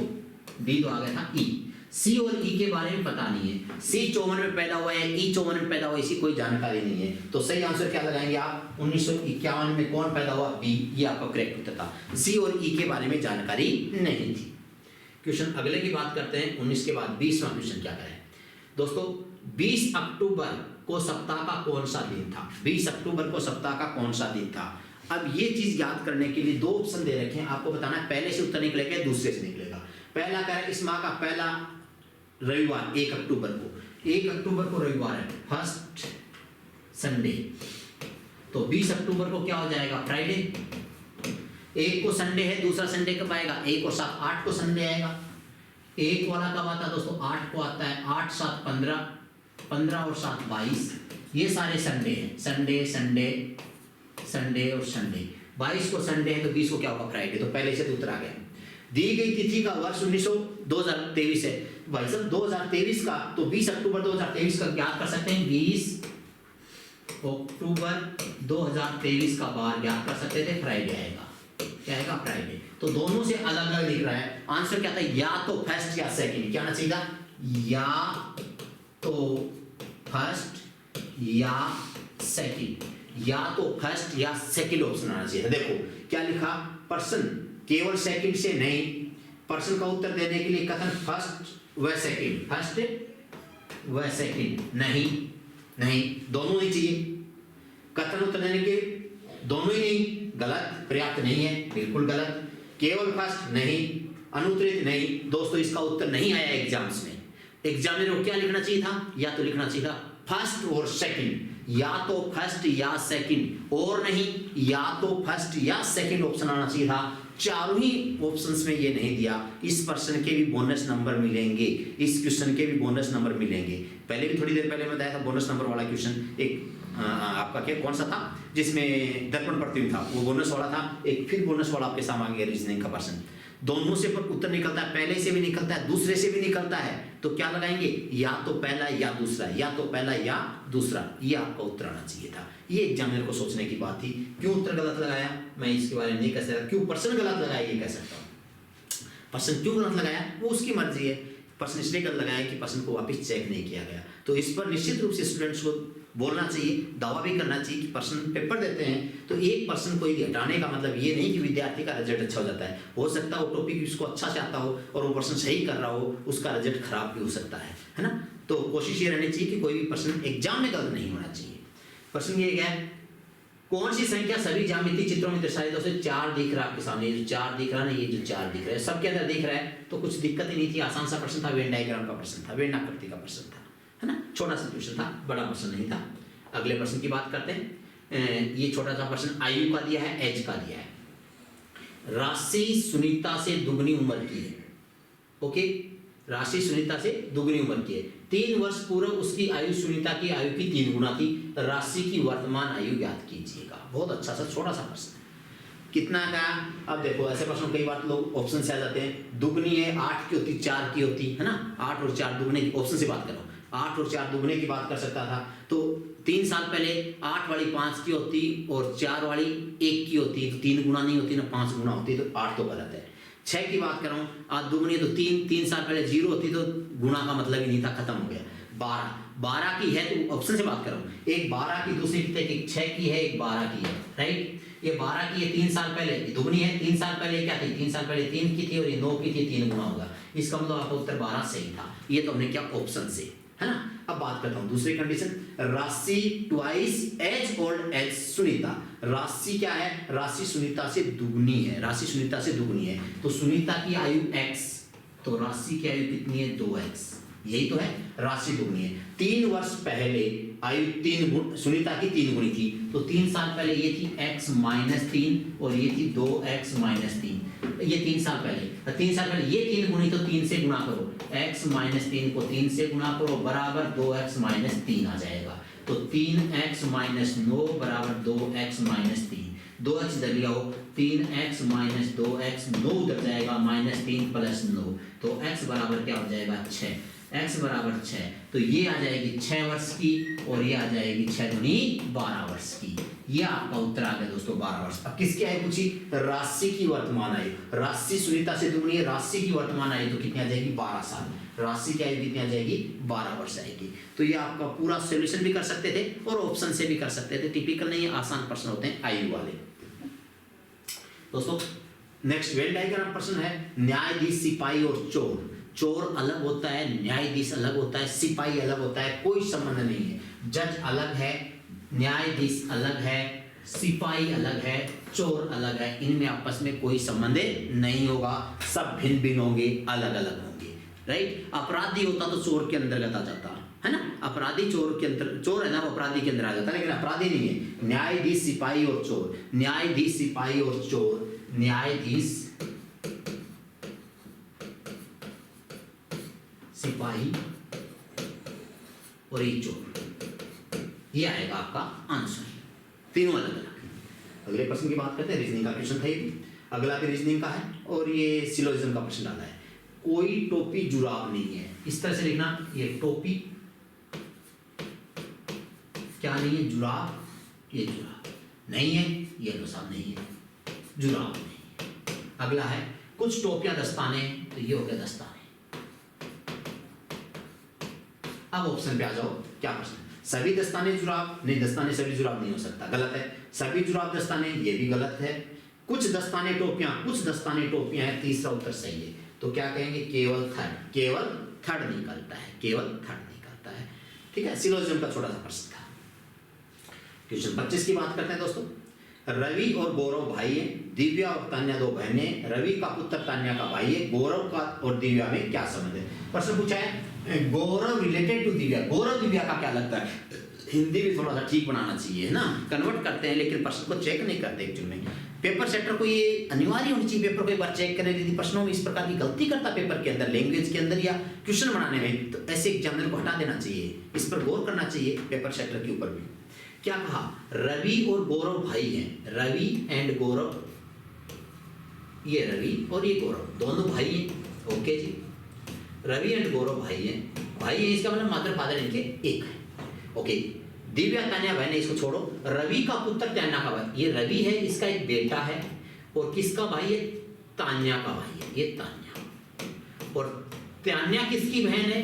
डी तो आ गया था ई। सी और ई के बारे में पता नहीं है। सी 54 में पैदा हुआ है, ई 54 में पैदा हुआ है, इसी कोई जानकारी नहीं है। तो सही आंसर क्या लगाएंगे आप? 1951 में कौन पैदा हुआ? बी, ये आपका करेक्ट उत्तर था। सी और ई के बारे में जानकारी नहीं थी। क्वेश्चन अगले की बात करते हैं। 19 के बाद 20वां क्वेश्चन क्या करें दोस्तों? 20 अक्टूबर को सप्ताह का कौन सा दिन था? 20 अक्टूबर को सप्ताह का कौन सा दिन था? अब ये चीज याद करने के लिए 2 ऑप्शन दे रखे हैं, आपको बताना है पहले से उत्तर निकलेगा दूसरे से निकलेगा। पहला क्या है? इस माह का पहला रविवार 1 अक्टूबर को, 1 अक्टूबर को रविवार है, फर्स्ट संडे। तो 20 अक्टूबर को क्या हो जाएगा? फ्राइडे। 1 को संडे है, दूसरा संडे कब आएगा? 1 और 7 8 को संडे आएगा। 1 वाला कब आता है दोस्तों? 8 को आता है। 8 7 15, 15 और 7 22, ये सारे संडे हैं। संडे संडे संडे और संडे। 22 को संडे है तो 20 को क्या होगा? फ्राइडे। तो पहले से तो उत्तर आ गया। दी गई तिथि का वर्ष 2023 है भाई साहब, 2023 का, तो 20 अक्टूबर 2023 का ज्ञात कर सकते हैं। 20 अक्टूबर 2023 का बार ज्ञात कर सकते थे, फ्राइडे आएगा। क्या आएगा? फ्राइडे। तो दोनों से अलग अलग दिख रहा है। आंसर क्या था? या तो फर्स्ट या सेकंड। क्या आना चाहिए था? या तो फर्स्ट या सेकंड, या तो फर्स्ट या सेकंड ऑप्शन आना चाहिए था। देखो क्या लिखा? पर्सन केवल सेकंड से नहीं, पर्सन का उत्तर देने के लिए कथन फर्स्ट व सेकंड, फर्स्ट व सेकंड नहीं, नहीं दोनों नहीं चाहिए। कथन उत्तर देने के दोनों ही नहीं, गलत, पर्याप्त नहीं है, बिल्कुल गलत। केवल फर्स्ट नहीं, अनुत्तरित नहीं। दोस्तों इसका उत्तर नहीं आया एग्जाम्स में। एग्जामिनर को क्या लिखना चाहिए था? या तो लिखना चाहिए था फर्स्ट और सेकंड, या तो फर्स्ट या सेकंड, और नहीं या तो फर्स्ट या सेकंड ऑप्शन आना चाहिए था। चारों ही ऑप्शंस में ये नहीं दिया। इस प्रश्न के भी बोनस नंबर मिलेंगे, इस क्वेश्चन के भी बोनस नंबर मिलेंगे। पहले भी थोड़ी देर पहले मैं बताया था बोनस नंबर वाला क्वेश्चन, एक आपका क्या कौन सा था जिसमें दर्पण प्रतिबिंब था, वो बोनस वाला था। एक फिर बोनस वाला आपके सामने रीजनिंग का प्रश्न। दोनों से उत्तर निकलता है, पहले से भी निकलता है, दूसरे से भी निकलता है। तो क्या लगाएंगे? या तो पहला या दूसरा, या तो पहला या दूसरा, ये आपका उत्तर आना चाहिए था। ये एग्जामिनर को सोचने की बात थी। क्यों उत्तर गलत लगाया मैं इसके बारे में नहीं कह सकता, क्यों प्रश्न गलत लगाया ये कह सकता हूँ। प्रश्न क्यों गलत लगाया वो उसकी मर्जी है। प्रश्न इसलिए गलत लगाया कि प्रश्न को वापस चेक नहीं किया गया। तो इस पर निश्चित रूप से स्टूडेंट्स को बोलना चाहिए, दावा भी करना चाहिए कि प्रश्न पेपर देते हैं तो एक पर्सन को ही हटाने का मतलब ये नहीं कि विद्यार्थी का रिजल्ट अच्छा हो जाता है। हो सकता है वो टॉपिक उसको अच्छा से आता हो और वो पर्सन सही कर रहा हो, उसका रिजल्ट खराब भी हो सकता है ना। तो कोशिश ये रहनी चाहिए कि कोई भी पर्सन एग्जाम में गलत नहीं होना चाहिए। प्रश्न ये क्या है? कौन सी संख्या सभी ज्यामितीय चित्रों में दर्शाई? दोस्तों 4 दिख रहा है आपके सामने, ये जो 4 दिख रहा है ना, ये जो 4 दिख रहा है सबके अंदर दिख रहा है, तो कुछ दिक्कत ही नहीं थी। आसान सा प्रश्न था, वेन डायग्राम का प्रश्न था, वेन आकृति का प्रश्न था, है ना। छोटा सा क्वेश्चन था, बड़ा प्रश्न नहीं था। अगले प्रश्न की बात करते हैं। ये छोटा सा प्रश्न आयु का दिया है, एज का दिया है। राशि सुनीता से दुगनी उम्र की है। ओके, राशि सुनीता से दुगनी उम्र की है। 3 वर्ष पूर्व उसकी आयु सुनीता की आयु की 3 गुना थी। राशि की वर्तमान आयु ज्ञात कीजिएगा। बहुत अच्छा सा छोटा सा प्रश्न है। कितना का? अब देखो ऐसे प्रश्न कई बार लोग ऑप्शन से आ जाते हैं। दुगनी है 8 की होती, 4 की होती है ना। 8 और 4 दुगने की, ऑप्शन से बात करो, 8 और 4 दुगने की बात कर सकता था। तो 3 साल पहले 8 वाली 5 की होती और 4 वाली 1 की होती, तो 3 गुना नहीं होती ना 5 गुना होती, तो 8 तो गलत है। 6 की बात कर रहा हूँ, आज दुगनी है तो 3 साल पहले 0 होती तो गुना का मतलब ही नहीं था, खत्म हो गया। 12 12 की है तो ऑप्शन से बात कर रहा हूँ, एक 12 की, दूसरी कितने की 6 की है, एक 12 की है, राइट। ये 12 की है 3 साल पहले, ये दुगनी है, 3 साल पहले क्या थी, 3 साल पहले 3 की थी और ये 9 की थी, 3 गुना होगा। इसका मतलब आपका उत्तर 12 सही था। ये तो हमने क्या ऑप्शन से, है ना। अब बात करता हूँ दूसरी condition, Rashi twice as old as Sunita. Rashi क्या है, राशि सुनीता से दुगनी है, राशि सुनीता से दुगनी है, तो सुनीता की आयु x, तो राशि की आयु कितनी है 2x, यही तो है, राशि दुगनी है। 3 वर्ष पहले आयु 3 सुनीता की 3 गुनी थी, तो 3 साल पहले ये थी x माइनस 3 और ये थी 2x माइनस 3, ये 3 साल पहले, 3 साल पहले ये 3 गुनी, तो 3 से गुणा करो, x माइनस 3 को 3 से गुणा करो बराबर 2x माइनस 3 आ जाएगा, तो 3x माइनस 9 बराबर 2x माइनस 3, 2x इधर ले आओ, 3x माइनस 2x 9 उधर जाएगा, माइनस 3 प्लस 9, तो x बराबर क्या हो जाएगा 6, x बराबर 6, तो ये आ जाएगी 6 वर्ष की और ये आ जाएगी 6 दूनी 12 वर्ष की। ये आपका उत्तर आ गया दोस्तों 12 वर्ष। अब किसकी आयु पूछी, राशि की वर्तमान आयु, राशि सुनीता से दुगनी है, राशि की वर्तमान आयु तो कितनी आ जाएगी 12 साल, राशि की आयु कितनी आ जाएगी 12 वर्ष आएगी। तो ये आपका पूरा सॉल्यूशन भी कर सकते थे और ऑप्शन से भी कर सकते थे, टिपिकल नहीं है, आसान प्रश्न होते हैं आयु वाले। दोस्तों नेक्स्ट वेन डायग्राम प्रश्न है, न्यायाधीश सिपाही और चोर, चोर अलग होता है, न्यायाधीश अलग होता है, सिपाही अलग होता है, कोई संबंध नहीं है, जज अलग है, न्यायाधीश अलग है, सिपाही अलग है, चोर अलग है, इनमें आपस में कोई संबंध नहीं होगा, सब भिन्न भिन्न होंगे, अलग अलग होंगे, राइट। अपराधी होता तो चोर के अंतर्गत आ जाता है ना, अपराधी चोर के अंतर, चोर है ना वो अपराधी के अंदर आ जाता है, लेकिन अपराधी नहीं है। न्यायाधीश सिपाही और चोर, न्यायाधीश सिपाही और चोर, न्यायाधीश सिपाही और ये चोर, ये आएगा आपका आंसर, तीनों अलग अलग। अगले प्रश्न की बात करते हैं, रीजनिंग का क्वेश्चन था ये, अगला भी रीजनिंग का है और ये सिलोजिज्म का प्रश्न डाला है। कोई टोपी जुराब नहीं है, इस तरह से लिखना, ये टोपी क्या नहीं है, जुराब, ये जुराब नहीं है, ये लो साहब नहीं है, जुराब नहीं। अगला है कुछ टोपियां दस्ताने, तो ये हो गया दस्ताने। अब ऑप्शन पे आ जाओ, क्या प्रश्न, सभी दस्ताने जुराब, नहीं दस्ताने सभी जुराब नहीं हो सकता, गलत है। सभी जुराब दस्ताने, ये भी गलत है। कुछ दस्ताने टोपियां, कुछ दस्ताने टोपियां है, तीसरा उत्तर सही है। तो क्या कहेंगे, केवल थर्ड, केवल थर्ड निकलता है, केवल थर्ड निकलता है, ठीक है। सिलोजिज्म का छोटा सा प्रश्न था। क्वेश्चन 25 की बात करते हैं दोस्तों, रवि और गौरव भाई है, दिव्या और तान्या दो बहनें, रवि का पुत्र तान्या का भाई है, गौरव का और दिव्या में क्या संबंध है। प्रश्न पूछा है गौरव रिलेटेड टू दिव्या, गौरव दिव्या का क्या लगता है, हिंदी भी थोड़ा सा ठीक बनाना चाहिए है ना, कन्वर्ट करते हैं लेकिन प्रश्न को चेक नहीं करते एक्चुअल में। पेपर सेटर को ये अनिवार्य होनी चाहिए, पेपर को एक बार चेक करें, यदि प्रश्नों में इस प्रकार की गलती करता पेपर के अंदर, लैंग्वेज के अंदर या क्वेश्चन बनाने में, तो ऐसे एग्जामिनर को हटा देना चाहिए, इस पर गौर करना चाहिए पेपर सेटर के ऊपर भी। क्या कहा, रवि और गौरव भाई हैं, रवि एंड गौरव, ये रवि और ये गौरव दोनों भाई हैं, ओके जी, रवि एंड गौरव भाई हैं, भाई है इसका मतलब मदर फादर इनके एक है, ओके। दिव्या तान्या बहन है, इसको छोड़ो, रवि का पुत्र तान्या का भाई, ये रवि है, इसका एक बेटा है, और किसका भाई है, तान्या का भाई है, ये तान्या, और तान्या किसकी बहन है,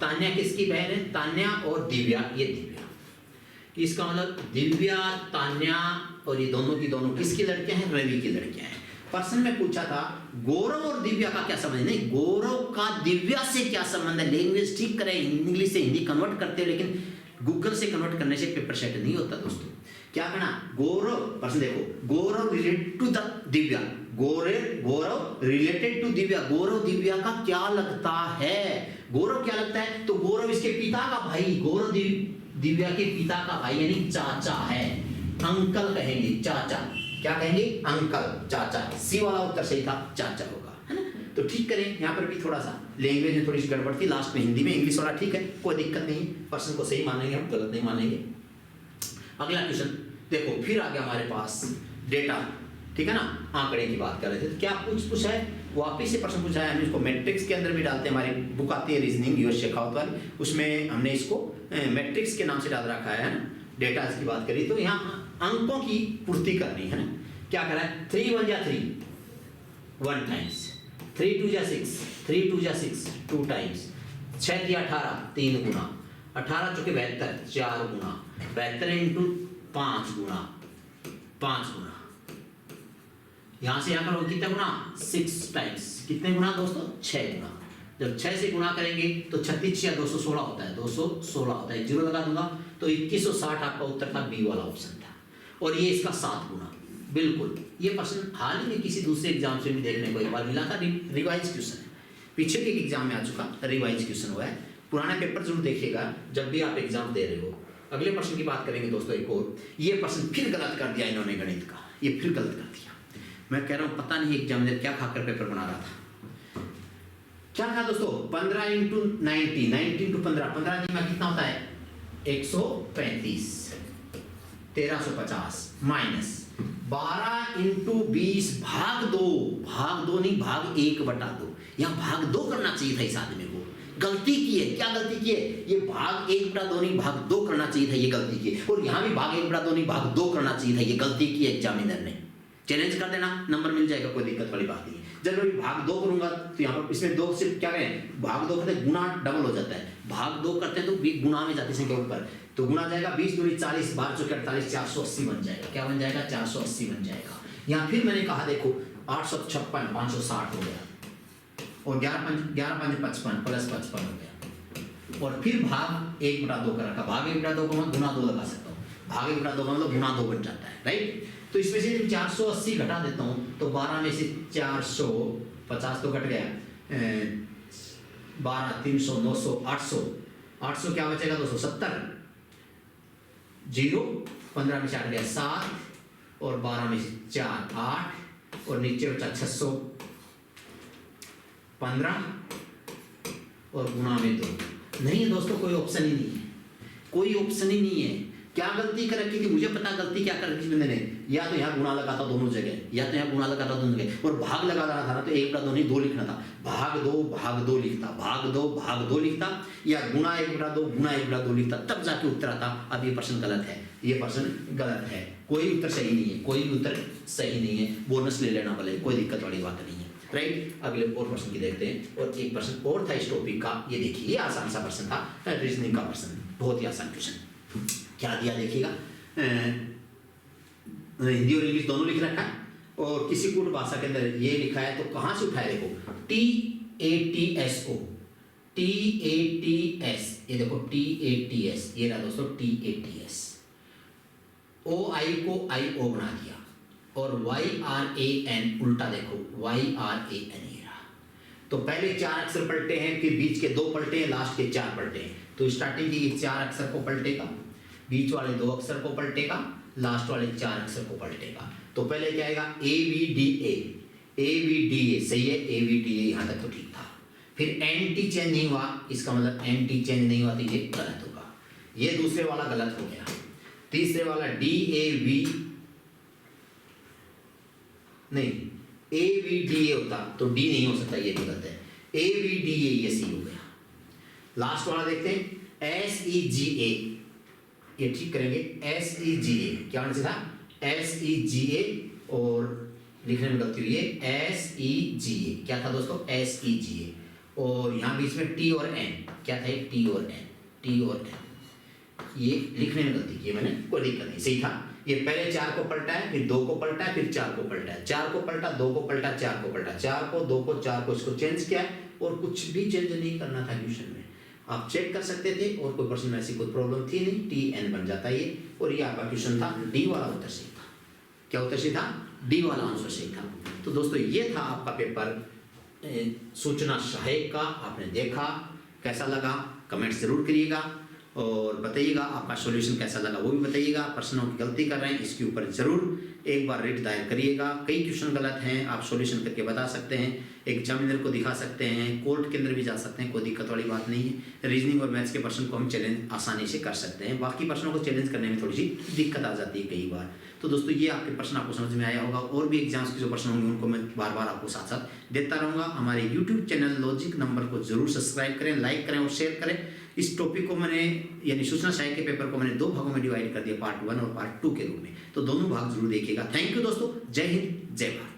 तान्या किसकी बहन है, तान्या और दिव्या, ये दिव्या, इसका मतलब दिव्या तान्या और ये दोनों की दोनों किसकी लड़कियां हैं, रवि की लड़कियां हैं। प्रश्न में पूछा था गौरव और दिव्या का क्या संबंध, नहीं गौरव का दिव्या से क्या संबंध है, लैंग्वेज ठीक करें, इंग्लिश से हिंदी कन्वर्ट करते हो, लेकिन गूगल से कन्वर्ट करने से पेपर सेट नहीं होता दोस्तों। क्या कहना, गौरव, प्रश्न देखो, Gaurav related to the Divya, Gaurav related to Divya, Gaurav Divya का क्या लगता है, गौरव क्या लगता है, तो गौरव इसके पिता का भाई, गौरव दिव्या के पिता का भाई यानी चाचा है, अंकल कहेंगे, चाचा, क्या कहेंगे, अंकल, चाचा, सी वाला उत्तर सही था, चाचा होगा, है ना। तो ठीक करें, यहाँ पर भी थोड़ा सा लैंग्वेज में थोड़ी सी गड़बड़ थी, लास्ट में हिंदी में, इंग्लिश वाला ठीक है, कोई दिक्कत नहीं, प्रश्न को सही मानेंगे हम, गलत नहीं मानेंगे। अगला क्वेश्चन देखो, फिर आ गया हमारे पास डेटा, ठीक है ना, आंकड़े की बात कर रहे थे, तो क्या पूछा है, वापिस से प्रश्न पूछा है, हम इसको मैट्रिक्स के अंदर भी डालते हैं, हमारी बुक आती है रीजनिंग यूएस शेखावत वाली, उसमें हमने इसको मैट्रिक्स के नाम से डाल रखा है ना, डेटा की बात करी तो यहाँ अंकों की पूर्ति करनी है ना। क्या करा है, 3 1 जा 3 1 टाइम्स, 3 2 जा 6 3 2 जा 6 2 टाइम्स, 6 दिया 18 3 गुना, 18 चौके 72, 4 गुना 72 इंटू 5 गुना 5 गुना, यहां से यहां करो कितना गुना 6 टाइम्स, कितने गुना दोस्तों 6 गुना। जब 6 से गुना करेंगे तो 36 या 216 होता है, 216 होता है, जीरो लगा दूंगा तो 2160 आपका उत्तर था, बी वाला ऑप्शन था। और ये इसका 7 गुना, बिल्कुल ये प्रश्न हाल ही में किसी दूसरे एग्जाम से भी देखने को एक बार मिला था, रिवाइज क्वेश्चन है, पीछे के एग्जाम में आ चुका रिवाइज क्वेश्चन हुआ है। पुराना पेपर जरूर देखिएगा जब भी आप एग्जाम दे रहे हो। अगले प्रश्न की बात करेंगे दोस्तों एक और, ये प्रश्न फिर गलत कर दिया इन्होंने गणित का, ये फिर गलत कर दिया। मैं कह रहा हूँ पता नहीं एग्जामिनर क्या खाकर पेपर बना रहा था। क्या था दोस्तों 15 इंटू 90, 90 इंटू 15, 15 में कितना होता है 135, 1350 माइनस 12 इंटू 20 भाग 2, भाग 2 नहीं भाग 1/2, यहाँ भाग 2 करना चाहिए था इस आदमी को, गलती की है। क्या गलती की है, ये भाग 1/2 नहीं भाग 2 करना चाहिए था, ये गलती की है। और यहाँ भी भाग 1/2 नहीं भाग 2 करना चाहिए था, ये गलती की है एग्जामिनर ने। चैलेंज कर देना, नंबर मिल जाएगा, कोई दिक्कत वाली बात नहीं है। जब मैं भाग 2 करूंगा तो यहाँ पर इसमें 2 से क्या करें, भाग 2 करते हैं गुना डबल हो जाता है, भाग 2 करते हैं तो गुना में जाती है संख्या ऊपर, तो गुना जाएगा 20 दूनी 40, 12 चौके 48, 480 बन जाएगा। क्या बन जाएगा 480 बन जाएगा। यहाँ फिर मैंने कहा देखो 856, 560 हो गया, और 11 5 55 प्लस 55 हो गया, और फिर भाग 1/2 कर रखा, भाग 1/2 को मैं गुना 2 लगा सकता हूँ, भाग 1/2 का मतलब गुना 2 बन जाता है, राइट। तो इसमें से 480 घटा देता हूँ तो 12 में से 450 तो घट गया, 12 300 900 800, 800 क्या बचेगा 270, 0 15 में से 8 गया 7, और 12 में से 4 8, और नीचे बचा 615, और गुना में 2। नहीं है दोस्तों, कोई ऑप्शन ही नहीं है, कोई ऑप्शन ही नहीं है। क्या गलती कर रखी थी, मुझे पता गलती क्या कर रखी थी मैंने, या तो यहाँ गुना लगाता दोनों जगह, या तो यहाँ गुना लगाता दोनों जगह, और भाग लगा रहा था ना तो 1/2 नहीं 2 लिखना था, भाग 2 लिखता, भाग 2 लिखता, या गुना 1/2 लिखता, तब जाके उत्तर आता। अब ये प्रश्न गलत है, ये प्रश्न गलत है, कोई उत्तर सही नहीं है, कोई उत्तर सही नहीं है, बोनस ले लेना भले, कोई दिक्कत वाली बात नहीं है, राइट। अगले और प्रश्न की देखते हैं, और एक प्रश्न और था इस टॉपिक का, ये देखिए ये आसान सा प्रश्न था, रीजनिंग का प्रश्न, बहुत ही आसान क्वेश्चन। क्या दिया देखिएगा, हिंदी और इंग्लिश दोनों लिख रखा है, और किसी कूट भाषा के अंदर ये लिखा है, तो कहाँ से उठाए देखो, TATSO, TATS, ये देखो TATS, ये रहा दोस्तों TATS, OI को IO बना दिया, और YRAN उल्टा देखो YRAN, ये रहा। तो पहले 4 अक्षर पलटे हैं, फिर बीच के 2 पलटे हैं, लास्ट के 4 पलटे हैं। तो स्टार्टिंग की 4 अक्षर को पलटेगा, बीच वाले 2 अक्षर को पलटेगा, लास्ट वाले 4 अक्षर को पलटेगा। तो पहले क्या आएगा ABDA, ABDA सही है, ABDA यहाँ तक तो ठीक था। फिर NT चेंज नहीं हुआ, इसका मतलब NT चेंज नहीं हुआ तो ये गलत होगा, ये दूसरे वाला गलत हो गया। तीसरे वाला DAV नहीं, ABDA होता तो D नहीं हो सकता, ये गलत है, ABDA ये सही हो गया। लास्ट वाला देखते हैं SEGA, ये ठीक करेंगे, SEGA क्या होना चाहिए था SEGA, और लिखने में गलती हुई है SEGA, क्या था दोस्तों SEGA, और यहाँ बीच में T और N, क्या था T और N, ये लिखने में गलती की मैंने, कोई दिक्कत नहीं, सही था। ये पहले 4 को पलटा है, फिर 2 को पलटा है, फिर 4 को पलटा है, 4 को पलटा, 2 को पलटा, 4 को पलटा, 4 को 2 को 4 को, इसको चेंज किया है, और कुछ भी चेंज नहीं करना था क्वेश्चन में, आप चेक कर सकते थे, और कोई प्रश्न में ऐसी कोई प्रॉब्लम थी नहीं, TN बन जाता है ये, और ये आपका क्वेश्चन था, D वाला उत्तर सही था। क्या उत्तर सही था, D वाला आंसर सही था। तो दोस्तों ये था आपका पेपर सूचना सहायक का, आपने देखा, कैसा लगा कमेंट जरूर करिएगा, और बताइएगा आपका सॉल्यूशन कैसा लगा वो भी बताइएगा। प्रश्नों की गलती कर रहे हैं इसके ऊपर जरूर एक बार रिट दायर करिएगा। कई क्वेश्चन गलत हैं, आप सॉल्यूशन करके बता सकते हैं, एग्जामिनर को दिखा सकते हैं, कोर्ट के अंदर भी जा सकते हैं, कोई दिक्कत वाली बात नहीं है। रीजनिंग और मैथ्स के प्रश्न को हम चैलेंज आसानी से कर सकते हैं, बाकी प्रश्नों को चैलेंज करने में थोड़ी सी दिक्कत आ जाती है कई बार। तो दोस्तों ये आपके प्रश्न आपको समझ में आया होगा, और भी एग्जाम्स के जो प्रश्न होंगे उनको मैं बार बार आपको साथ साथ देता रहूँगा। हमारे यूट्यूब चैनल लॉजिक नंबर को जरूर सब्सक्राइब करें, लाइक करें और शेयर करें। इस टॉपिक को मैंने यानी सूचना सहायक के पेपर को मैंने 2 भागों में डिवाइड कर दिया, पार्ट 1 और पार्ट 2 के रूप में, तो दोनों भाग जरूर देखिएगा। थैंक यू दोस्तों, जय हिंद, जय भारत।